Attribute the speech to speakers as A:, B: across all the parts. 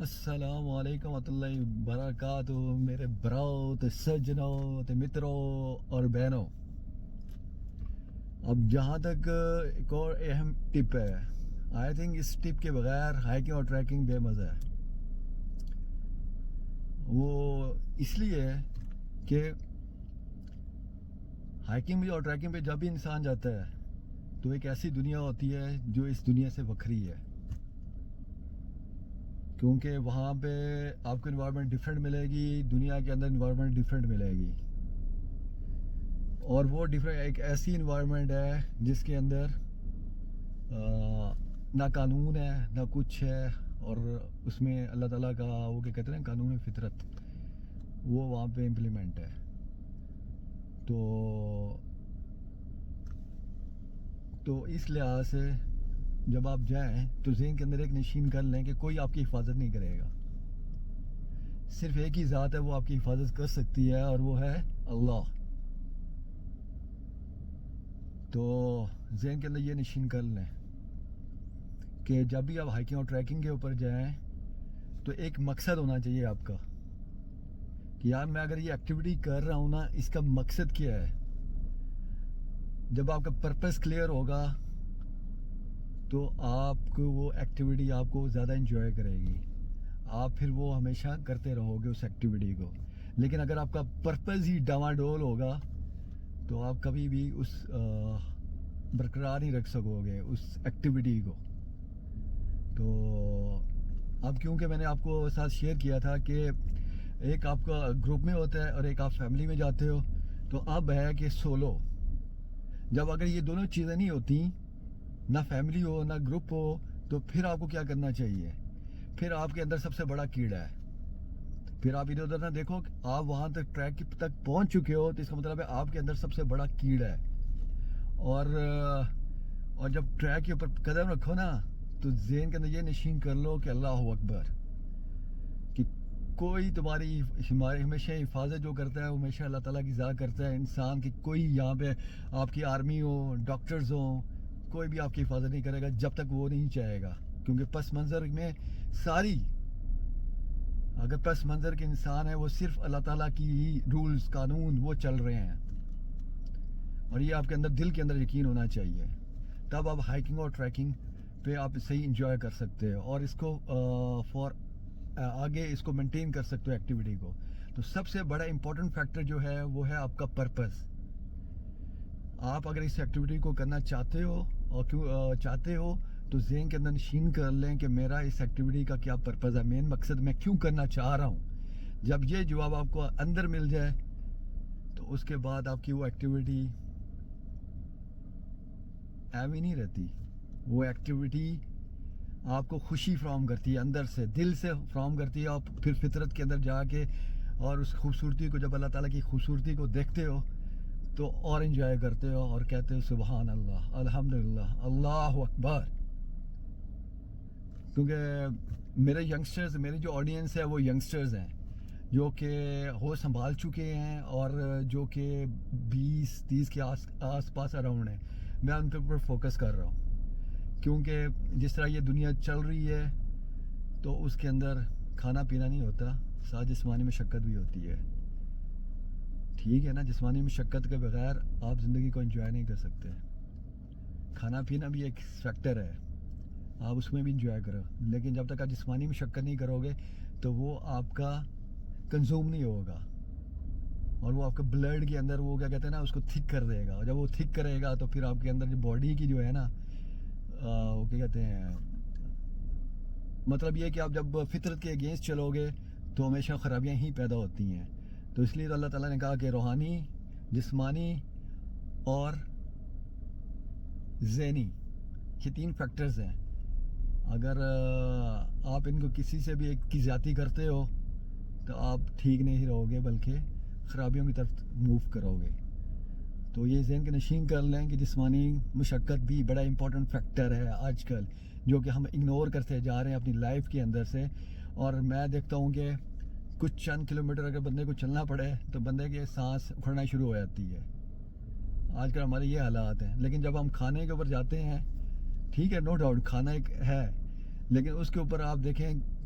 A: السلام علیکم ورحمۃ اللہ وبرکاتہ میرے براؤ تے سجنوں تے متروں اور بہنوں. اب جہاں تک ایک اور اہم ٹپ ہے. آئی تھنک اس ٹپ کے بغیر ہائیکنگ اور ٹریکنگ بے مزہ ہے. وہ اس لیے ہے کہ ہائیکنگ بھی اور ٹریکنگ پہ جب بھی انسان جاتا ہے تو ایک ایسی دنیا ہوتی ہے جو اس دنیا سے وکھری ہے. کیونکہ وہاں پہ آپ کو انوائرمنٹ ڈفرینٹ ملے گی، دنیا کے اندر انوائرمنٹ ڈفرینٹ ملے گی. اور وہ ایک ایسی انوائرمنٹ ہے جس کے اندر نہ قانون ہے نہ کچھ ہے، اور اس میں اللہ تعالیٰ کا وہ کیا کہتے ہیں قانون فطرت، وہ وہاں پہ امپلیمنٹ ہے. تو اس لحاظ سے جب آپ جائیں تو ذہن کے اندر ایک نشین کر لیں کہ کوئی آپ کی حفاظت نہیں کرے گا. صرف ایک ہی ذات ہے وہ آپ کی حفاظت کر سکتی ہے، اور وہ ہے اللہ. تو ذہن کے اندر یہ نشین کر لیں کہ جب بھی آپ ہائیکنگ اور ٹریکنگ کے اوپر جائیں تو ایک مقصد ہونا چاہیے آپ کا کہ یار میں اگر یہ ایکٹیویٹی کر رہا ہوں نا، اس کا مقصد کیا ہے. جب آپ کا پرپس کلیئر ہوگا تو آپ کو وہ ایکٹیویٹی آپ کو زیادہ انجوائے کرے گی، آپ پھر وہ ہمیشہ کرتے رہو گے اس ایکٹیویٹی کو. لیکن اگر آپ کا پرپس ہی ڈاواڈول ہوگا تو آپ کبھی بھی اس برقرار نہیں رکھ سکو گے اس ایکٹیویٹی کو. تو اب کیونکہ میں نے آپ کو ساتھ شیئر کیا تھا کہ ایک آپ کا گروپ میں ہوتا ہے اور ایک آپ فیملی میں جاتے ہو، تو اب ہے کہ سولو. جب اگر یہ دونوں چیزیں نہیں ہوتی، نہ فیملی ہو نہ گروپ ہو، تو پھر آپ کو کیا کرنا چاہیے؟ پھر آپ کے اندر سب سے بڑا کیڑا ہے. پھر آپ ادھر ادھر نہ دیکھو، آپ وہاں تک ٹریک تک پہنچ چکے ہو تو اس کا مطلب ہے آپ کے اندر سب سے بڑا کیڑا ہے. اور جب ٹریک کے اوپر قدم رکھو نا تو ذہن کے اندر یہ نشین کر لو کہ اللہ اکبر، کہ کوئی تمہاری ہمیشہ حفاظت جو کرتا ہے وہ ہمیشہ اللہ تعالیٰ کی ذات کرتا ہے. انسان کی کوئی یہاں پہ آپ کی آرمی ہو، ڈاکٹرز ہوں، کوئی بھی آپ کی حفاظت نہیں کرے گا جب تک وہ نہیں چاہے گا. کیونکہ پس منظر میں اگر پس منظر کے انسان ہے وہ صرف اللہ تعالیٰ کی ہی رولز قانون وہ چل رہے ہیں. اور یہ آپ کے اندر دل کے اندر یقین ہونا چاہیے، تب آپ ہائیکنگ اور ٹریکنگ پہ آپ صحیح انجوائے کر سکتے ہو اور اس کو آگے اس کو مینٹین کر سکتے ہو ایکٹیویٹی کو. تو سب سے بڑا امپورٹنٹ فیکٹر جو ہے وہ ہے آپ کا پرپس. آپ اگر اس ایکٹیویٹی کو کرنا چاہتے ہو تو ذہن کے اندر نشین کر لیں کہ میرا اس ایکٹیویٹی کا کیا پرپس ہے، مین مقصد میں کیوں کرنا چاہ رہا ہوں. جب یہ جواب آپ کو اندر مل جائے تو اس کے بعد آپ کی وہ ایکٹیویٹی ایوی نہیں رہتی. وہ ایکٹیویٹی آپ کو خوشی فراہم کرتی ہے، اندر سے دل سے فراہم کرتی ہے. آپ پھر فطرت کے اندر جا کے اور اس خوبصورتی کو، جب اللہ تعالیٰ کی خوبصورتی کو دیکھتے ہو تو اور انجوائے کرتے ہو اور کہتے ہو سبحان اللہ، الحمدللہ، اللہ اکبر. کیونکہ میرے ینگسٹرز، میری جو آڈینس ہے وہ ینگسٹرز ہیں جو کہ ہوش سنبھال چکے ہیں اور جو کہ 20-30 کے آس پاس اراؤنڈ ہیں. میں ان کے اوپر فوکس کر رہا ہوں کیونکہ جس طرح یہ دنیا چل رہی ہے تو اس کے اندر کھانا پینا نہیں ہوتا، ساتھ جسمانی مشقت بھی ہوتی ہے. ٹھیک ہے نا، جسمانی مشقت کے بغیر آپ زندگی کو انجوائے نہیں کر سکتے. کھانا پینا بھی ایک فیکٹر ہے، آپ اس میں بھی انجوائے کرو، لیکن جب تک آپ جسمانی مشقت نہیں کرو گے تو وہ آپ کا کنزوم نہیں ہوگا اور وہ آپ کا بلڈ کے اندر وہ کیا کہتے ہیں نا، اس کو تھک کر دے گا. اور جب وہ تھک کرے گا تو پھر آپ کے اندر جو باڈی کی جو ہے نا وہ کیا کہتے ہیں، مطلب یہ کہ آپ جب فطرت کے اگینسٹ چلو گے تو ہمیشہ خرابیاں ہی پیدا ہوتی ہیں. تو اس لیے تو اللہ تعالیٰ نے کہا کہ روحانی، جسمانی اور ذہنی، یہ 3 فیکٹرز ہیں. اگر آپ ان کو کسی سے بھی ایک کی زیادتی کرتے ہو تو آپ ٹھیک نہیں رہو گے بلکہ خرابیوں کی طرف موو کرو گے. تو یہ ذہن کے نشین کر لیں کہ جسمانی مشقت بھی بڑا امپورٹنٹ فیکٹر ہے آج کل، جو کہ ہم اگنور کرتے جا رہے ہیں اپنی لائف کے اندر سے. اور میں دیکھتا ہوں کہ کچھ چند کلومیٹر اگر بندے کو چلنا پڑے تو بندے کے سانس اکھڑنا شروع ہو جاتی ہے. آج کل ہمارے یہ حالات ہیں. لیکن جب ہم کھانے کے اوپر جاتے ہیں، ٹھیک ہے، نو ڈاؤٹ کھانا ایک ہے، لیکن اس کے اوپر آپ دیکھیں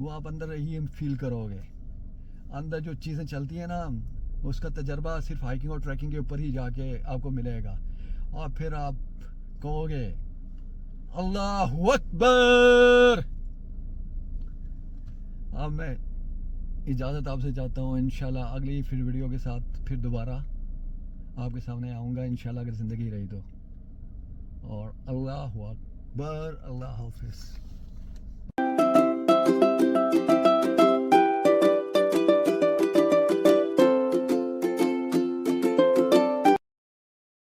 A: وہ آپ اندر ہی فیل کرو گے. اندر جو چیزیں چلتی ہیں نا اس کا تجربہ صرف ہائکنگ اور ٹریکنگ کے اوپر ہی جا کے آپ کو ملے گا, اور پھر آپ کہو گے اللہ اکبر. اب میں اجازت آپ سے چاہتا ہوں, انشاءاللہ اگلی پھر ویڈیو کے ساتھ پھر دوبارہ آپ کے سامنے آؤں گا انشاءاللہ اگر زندگی رہی تو. اور اللہ اکبر, اللہ حافظ.